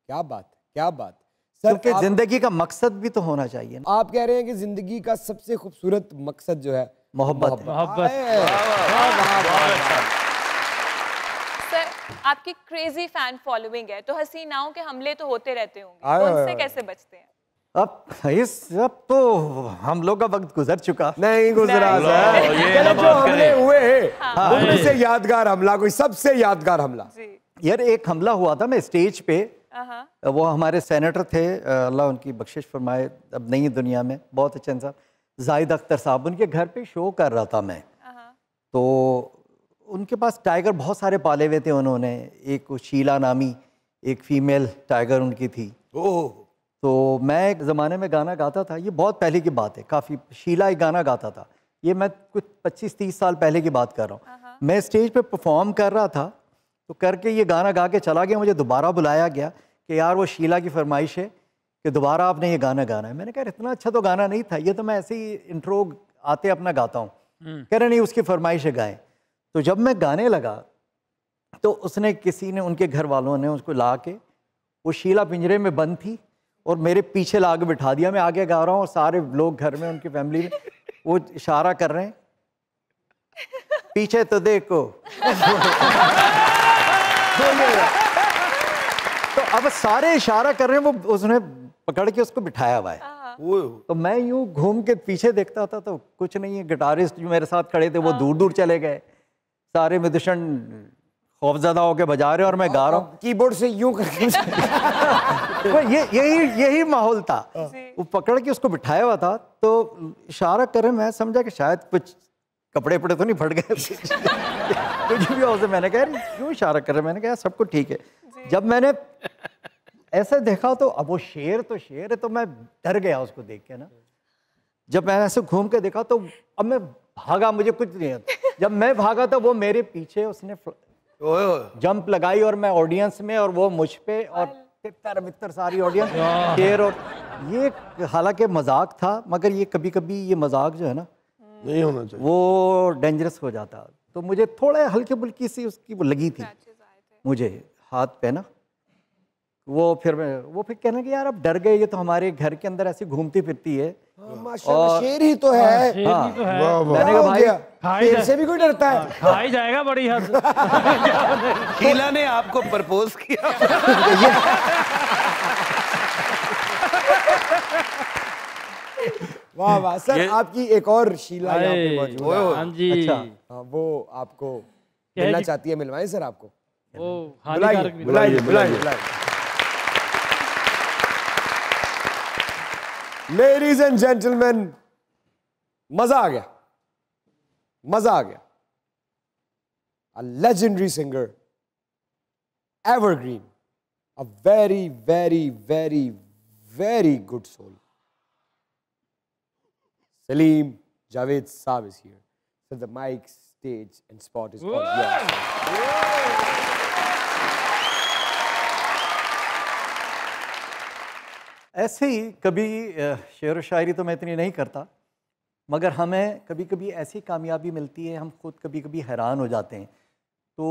क्या बात, क्या बात। क्योंकि जिंदगी का मकसद भी तो होना चाहिए ना। आप कह रहे हैं कि जिंदगी का सबसे खूबसूरत मकसद जो है मोहब्बत। सर आपकी क्रेजी फैन फॉलोइंग है, तो हसीनाओं के हमले तो होते रहते होंगे, तो उनसे कैसे बचते हैं? अब इस सब तो हम लोग का वक्त गुजर चुका। नहीं गुजरा सर, जो हमले हुए उनमें से यादगार हमला, कोई सबसे यादगार हमला। यार एक हमला हुआ था, मैं स्टेज पे, वो हमारे सेनेटर थे, अल्लाह उनकी बख्शिश फरमाए, अब नहीं दुनिया में, बहुत अच्छे इंसान, जाहिद अख्तर साहब, उनके घर पे शो कर रहा था मैं। तो उनके पास टाइगर बहुत सारे पाले हुए थे उन्होंने, एक शीला नामी एक फीमेल टाइगर उनकी थी। तो मैं एक ज़माने में गाना गाता था, ये बहुत पहले की बात है, काफ़ी, शीला एक गाना गाता था, ये मैं कुछ 25-30 साल पहले की बात कर रहा हूँ। मैं स्टेज पे परफॉर्म कर रहा था, तो करके ये गाना गा के चला गया, मुझे दोबारा बुलाया गया कि यार वो शीला की फरमाइश है कि दोबारा आपने ये गाना गाना है। मैंने कहा इतना अच्छा तो गाना नहीं था, ये तो मैं ऐसे ही इंट्रो आते अपना गाता हूँ। कह रहे नहीं, उसकी फरमाइश है गाएं। तो जब मैं गाने लगा तो उसने, किसी ने, उनके घर वालों ने उसको ला के, वो शीला पिंजरे में बंद थी और मेरे पीछे ला के बिठा दिया, मैं आगे गा रहा हूँ और सारे लोग घर में, उनकी फैमिली में, वो इशारा कर रहे हैं पीछे तो देखो। तो अब सारे इशारा कर रहे हैं, वो उसने पकड़ के उसको बिठाया हुआ है। तो मैं यूं घूम के पीछे देखता था तो कुछ नहीं है, गिटारिस्ट जो मेरे साथ खड़े थे वो दूर दूर चले गए, सारे म्यूजिशियन खौफजदा होके बजा रहे और मैं गा रहा हूँ कीबोर्ड से यूं करके। यही माहौल था। वो पकड़ के उसको बिठाया हुआ था, तो इशारा कर रहे, मैं समझा कि शायद कुछ कपड़े पड़े तो नहीं फट गए कुछ भी हो। मैंने कहा क्यों इशारा कर रहे, मैंने कहा सब कुछ ठीक है। जब मैंने ऐसे देखा तो अब वो शेर तो शेर है, तो मैं डर गया उसको देख के ना। जब मैंने ऐसे घूम के देखा तो अब मैं भागा, मुझे कुछ नहीं आता। जब मैं भागा तो वो मेरे पीछे उसने जंप लगाई और मैं ऑडियंस में, और वो मुझ पे, और तितर बितर सारी ऑडियंस शेर। और ये हालांकि मजाक था, मगर ये कभी कभी ये मजाक जो है ना नहीं होना चाहिए, वो डेंजरस हो जाता। तो मुझे थोड़ा हल्की बुल्की सी उसकी वो लगी थी मुझे हाथ पे ना, वो फिर कहने कि यार अब डर गए, ये तो हमारे घर के अंदर ऐसी घूमती फिरती है। माशाल्लाह, शेर ही तो है। मैंने कहा भाई शेर से भी कोई डरता है? खा ही जाएगा बड़ी हद। शीला ने आपको प्रपोज किया। वाह वाह सर, आपकी एक और शीला यहाँ पे मौजूद है। हाँ जी। अच्छा, हाँ, वो आपको मिलना चाहती है, मिलवाएं सर आपको? बुलाइए बुलाइए बुलाइए। लेडीज एंड जेंटलमैन, मजा आ गया, मजा आ गया। A legendary singer, evergreen, a very very very very good soul, Salim Javed Saab is here. So the mic, stage and spot is all yours. ऐसे ही कभी शेर व शायरी तो मैं इतनी नहीं करता, मगर हमें कभी कभी ऐसी कामयाबी मिलती है, हम खुद कभी कभी हैरान हो जाते हैं। तो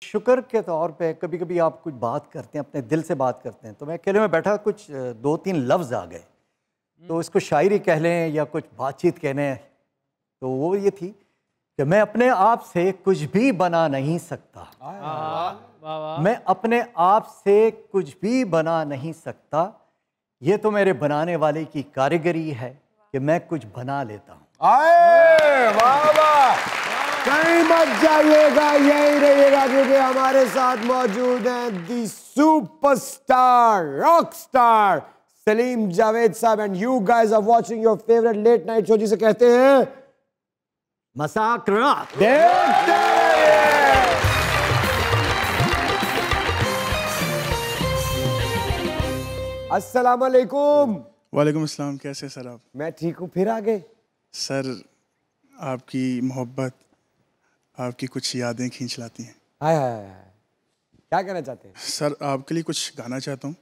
शुक्र के तौर पे कभी कभी आप कुछ बात करते हैं, अपने दिल से बात करते हैं। तो मैं अकेले में बैठा, कुछ 2-3 लफ्ज़ आ गए, तो इसको शायरी कह लें या कुछ बातचीत कह लें। तो वो ये थी कि मैं अपने आप से कुछ भी बना नहीं सकता, मैं अपने आप से कुछ भी बना नहीं सकता, ये तो मेरे बनाने वाले की कारीगरी है कि मैं कुछ बना लेता हूँ। आए वाह वाह, कहीं मत जाइएगा, यही रहिएगा, क्योंकि हमारे साथ मौजूद हैं the superstar rock star Salim Javed साहब, and you guys are watching your favourite late night show जिसे कहते हैं मज़ाक़रात। देखते रहिए। अस्सलाम वालेकुम। वालेकुम अस्सलाम, कैसे सर आप? मैं ठीक हूँ, फिर आ गए सर। आपकी मोहब्बत, आपकी कुछ यादें खींच लाती हैं। हाय हाय हाय, क्या कहना चाहते हैं सर? आपके लिए कुछ गाना चाहता हूँ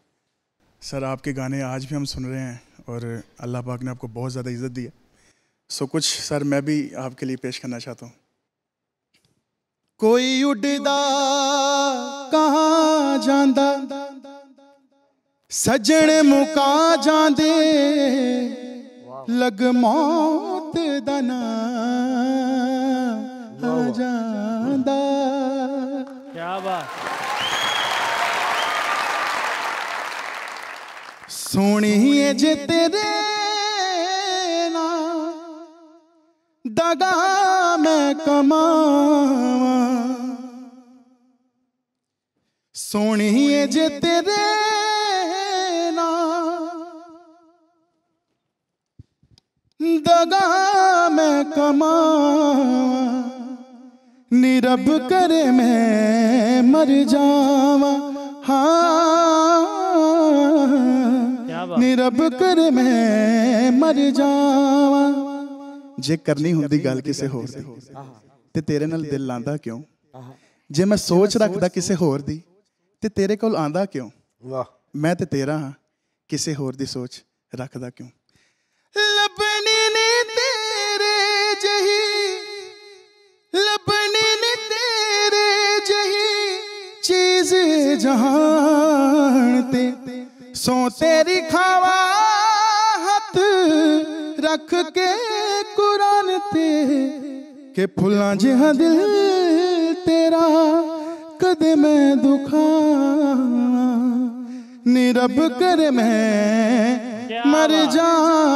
सर। आपके गाने आज भी हम सुन रहे हैं और अल्लाह पाक ने आपको बहुत ज़्यादा इज़्ज़त दी है। सो कुछ सर मैं भी आपके लिए पेश करना चाहता हूँ। कोई उड़दा कहाँ जांदा, सजण मुका जांदे, लग मौत दा ना आ जांदा। क्या बात। सोनिए जे तेरे ना दगा मैं कमावा, सोनिए जे तेरे ना दगा मैं कमावा, निरब करे मैं मर जावा। हाँ, निरब कर मैं मर जावा। जे करनी हुंदी गल किसे होर दी ते तेरे नाल दिल लांदा क्यों, जे मैं सोच रखदा किसे होर दी ते तेरे कोल आंदा क्यों। वाह, मैं ते तेरा हां, किसे होर दी सोच रखदा क्यों। लबनी ने तेरे जही, लबनी ने तेरे जही चीज जहानते, सो तेरी खावा हथ रख के कुरान ते, के फुलां जिहा दिल तेरा कदे मैं दुखा, निरब कर मैं मर जावां।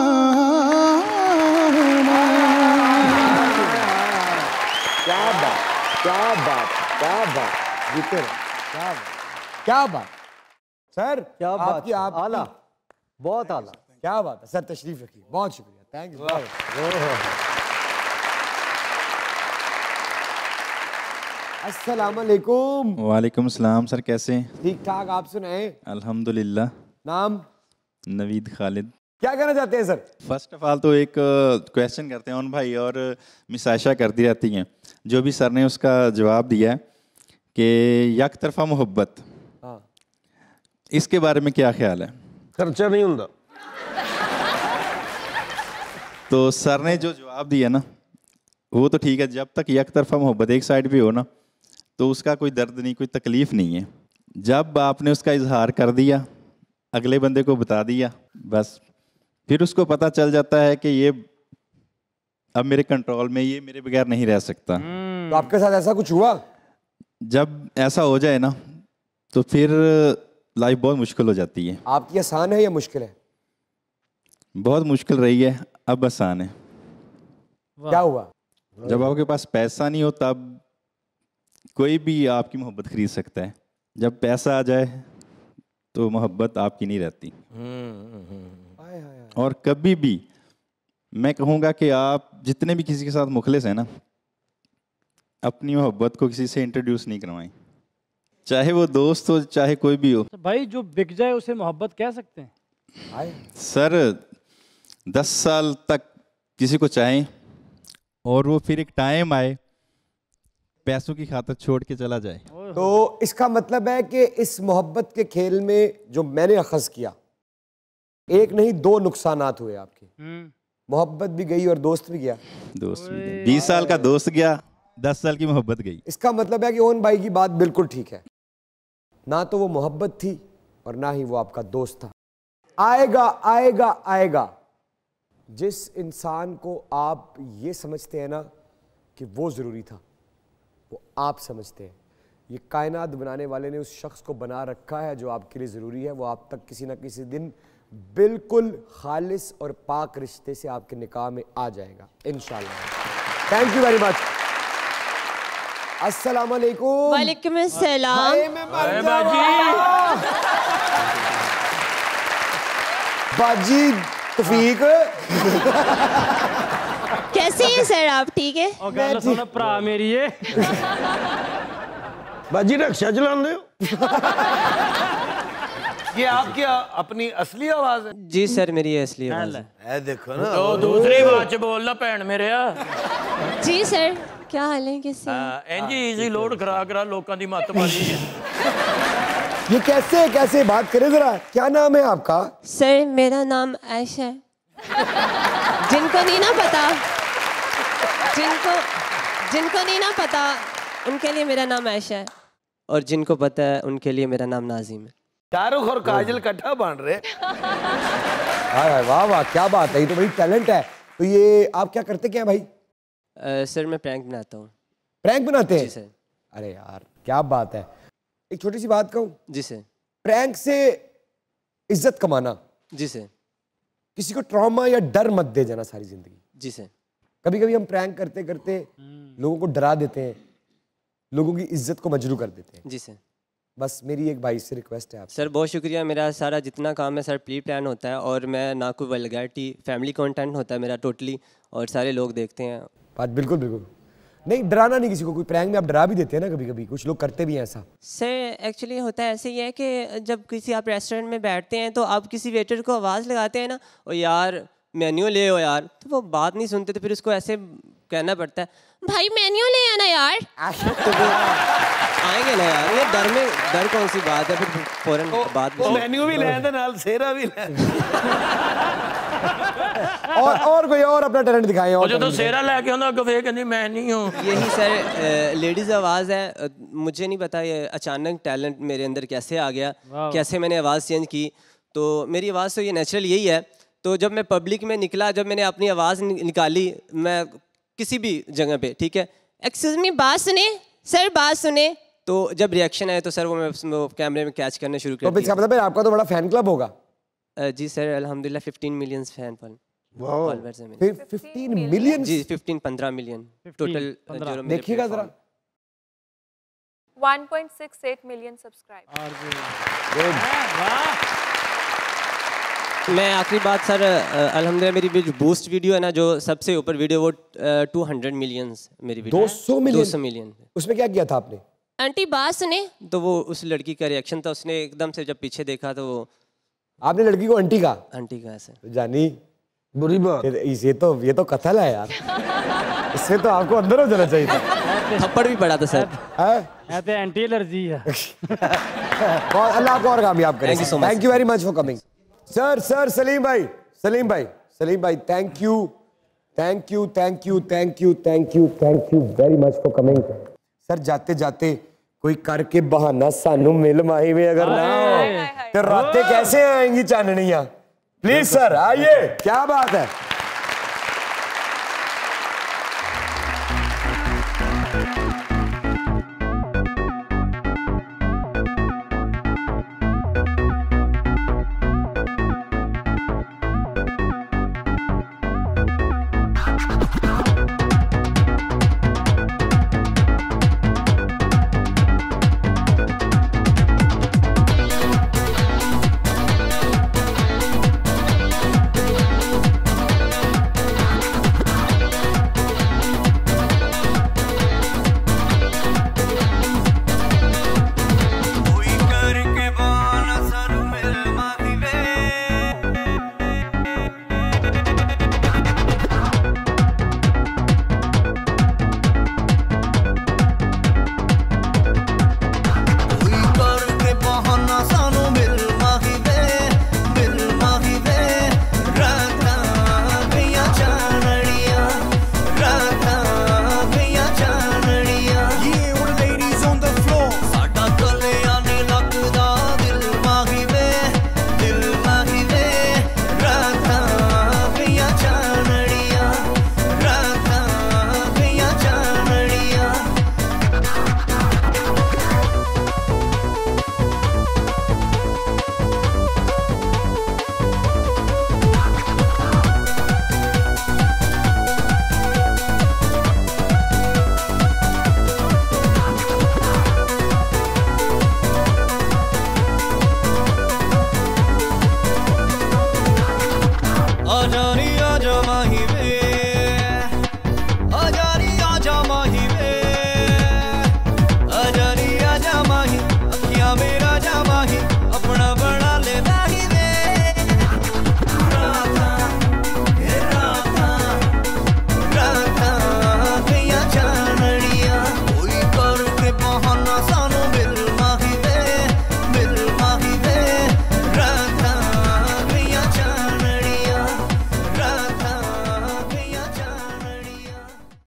क्या बात, क्या बात, क्या बात, जीते रहो, क्या बात, क्या बात सर, क्या बात, आप आला, बहुत आला, क्या बात है सर। तशरीफ रखिए, बहुत शुक्रिया, थैंक यू। अस्सलाम वालेकुम। वालेकुम सलाम सर, कैसे? ठीक ठाक, आप सुनाएं? अल्हम्दुलिल्लाह। नाम? नवीद खालिद। क्या कहना चाहते हैं सर? फर्स्ट ऑफ ऑल तो एक क्वेश्चन करते हैं उन भाई और मिस आयशा करती रहती हैं, जो भी सर ने उसका जवाब दिया है कि यक तरफा मोहब्बत, इसके बारे में क्या ख्याल है? खर्चा नहीं होता। तो सर ने जो जवाब दिया ना, वो तो ठीक है, जब तक यक तरफा मोहब्बत एक साइड पे हो ना, तो उसका कोई दर्द नहीं, कोई तकलीफ नहीं है। जब आपने उसका इजहार कर दिया, अगले बंदे को बता दिया, बस फिर उसको पता चल जाता है कि ये अब मेरे कंट्रोल में, ये मेरे बगैर नहीं रह सकता। तो आपके साथ ऐसा कुछ हुआ? जब ऐसा हो जाए ना तो फिर लाइफ बहुत मुश्किल हो जाती है। आपकी आसान है या मुश्किल है? बहुत मुश्किल रही है, अब आसान है। क्या हुआ? जब आपके पास पैसा नहीं हो तब कोई भी आपकी मोहब्बत खरीद सकता है, जब पैसा आ जाए तो मोहब्बत आपकी नहीं रहती। और कभी भी मैं कहूँगा कि आप जितने भी किसी के साथ मुखलिस हैं ना, अपनी मोहब्बत को किसी से इंट्रोड्यूस नहीं करवाएं, चाहे वो दोस्त हो चाहे कोई भी हो। तो भाई जो बिक जाए उसे मोहब्बत कह सकते हैं? सर 10 साल तक किसी को चाहें और वो फिर एक टाइम आए पैसों की खातिर छोड़ के चला जाए। तो इसका मतलब है कि इस मोहब्बत के खेल में जो मैंने अखज़ किया, एक नहीं 2 नुकसानात हुए आपके। मोहब्बत भी गई और दोस्त भी गया। दोस्त भी गया, 20 साल का दोस्त गया, 10 साल की मोहब्बत गई। इसका मतलब है कि ओन भाई की बात बिल्कुल ठीक है, ना तो वो मोहब्बत थी और ना ही वो आपका दोस्त था। आएगा आएगा आएगा जिस इंसान को आप ये समझते हैं ना कि वो ज़रूरी था, वो आप समझते हैं। ये कायनात बनाने वाले ने उस शख्स को बना रखा है जो आपके लिए ज़रूरी है। वो आप तक किसी ना किसी दिन बिल्कुल खालिस और पाक रिश्ते से आपके निकाह में आ जाएगा इंशाल्लाह। Thank you very much. अस्सलाम वालेकुम। वालेकुम अस्सलाम। बाजी तौफीक कैसे हैं सर आप? ठीक है। और गल सुनो भरा मेरी है बाजी रक्षा चलाते हो? ये आपकी अपनी असली आवाज है? जी सर मेरी ये असली आवाज है। देखो ना, तो दूसरी बात च बोलना भैन मेरे। जी सर, क्या हाल है? कैसे? इंजी इजी लोड करा करा लोगों की मत मारी है। ये कैसे कैसे बात करें जरा, क्या नाम है आपका? सर मेरा नाम आयशा है। जिनको नहीं ना पता, जिनको नहीं ना पता उनके लिए मेरा नाम आयशा है, और जिनको पता है उनके लिए मेरा नाम नाजिम है। शाहरुख और काजल इकट्ठा बन रहे। वाह वाह, क्या बात है, ये तो बड़ी टैलेंट है। तो ये आप क्या करते क्या भाई? सर मैं प्रैंक बनाता हूँ। प्रैंक बनाते हैं? जी सर। अरे यार क्या बात है। एक छोटी सी बात कहूँ? जी सर। प्रैंक से इज्जत कमाना। जी सर। किसी को ट्रॉमा या डर मत दे जाना सारी जिंदगी। जी सर। कभी कभी हम प्रैंक करते करते लोगों को डरा देते हैं, लोगों की इज्जत को मजरू कर देते हैं। जी सर। बस मेरी एक भाई से रिक्वेस्ट है आप। सर बहुत शुक्रिया। मेरा सारा जितना काम है सर प्री प्लान होता है, और मैं ना कोई वल्गैरिटी, फैमिली कंटेंट होता है मेरा टोटली, और सारे लोग देखते हैं। बात बिल्कुल बिल्कुल नहीं, डराना नहीं किसी को। कोई प्रैंक में आप डरा भी देते हैं ना कभी कभी, कुछ लोग करते भी हैं ऐसा। सर एक्चुअली होता है ऐसे ही है कि जब किसी आप रेस्टोरेंट में बैठते हैं तो आप किसी वेटर को आवाज़ लगाते हैं ना, और यार मेन्यू ले हो यार, तो वो बात नहीं सुनते, तो फिर उसको ऐसे कहना पड़ता है भाई मेन्यू ले आना यार। तो वो आएंगे ना यार, ये डर कौन सी बात है, फिर फौरन बात मेन्यू भी ले नाल सेरा भी ले। और कोई और अपना टैलेंट दिखाएं। और जो तो सेरा लेके आंदा गवे कहंदी मैं नहीं हूं। यही सर लेडीज आवाज़ है। मुझे नहीं पता ये अचानक टैलेंट मेरे अंदर कैसे आ गया, कैसे मैंने आवाज़ चेंज की। तो मेरी आवाज़ तो ये नेचुरल यही है। तो जब मैं पब्लिक में निकला, जब मैंने अपनी आवाज़ निकाली, मैं किसी भी जगह पे, ठीक है, एक्सक्यूज मी बात सुने सर, बात सुने, तो जब रिएक्शन आए तो सर वो मैं कैमरे में कैच करने शुरू कर दिया। तो मतलब आपका तो बड़ा फैन क्लब होगा? जी सर अल्हम्दुलिल्लाह 15 मिलियन फैन फॉलोअर्स हैं मेरे। 15 मिलियन? जी 15 मिलियन टोटल। देखिएगा जरा 1.68 मिलियन सब्सक्राइबर। मैं आखिरी बात सर, अल्हम्दुलिल्लाह मेरी जो बूस्ट वीडियो है ना, जो सबसे ऊपर वीडियो, वो 200 मिलियन मेरी वीडियो। 200 मिलियन? 200 मिलियन। उसमें क्या किया था आपने? आंटी बात सुने, तो वो उस लड़की का रिएक्शन था, उसने एकदम से जब पीछे देखा तो वो। आपने लड़की को आंटी का? आंटी का सर। तो जानी बुरी बात, ये तो कत्ल है यार। इससे तो आपको अंदर हो जाना चाहिए था। थप्पड़ भी पड़ा था सर। ऐसे एंटी एलर्जी है। अल्लाह आपको और कामयाब करे। Thank you very much for coming. Sir Salim भाई thank you very much for coming. Sir जाते जाते कोई करके बहाना सानू मिल माही में अगर ना हो तो रातें कैसे आएंगी चांदनियां। प्लीज सर आइए, क्या बात है।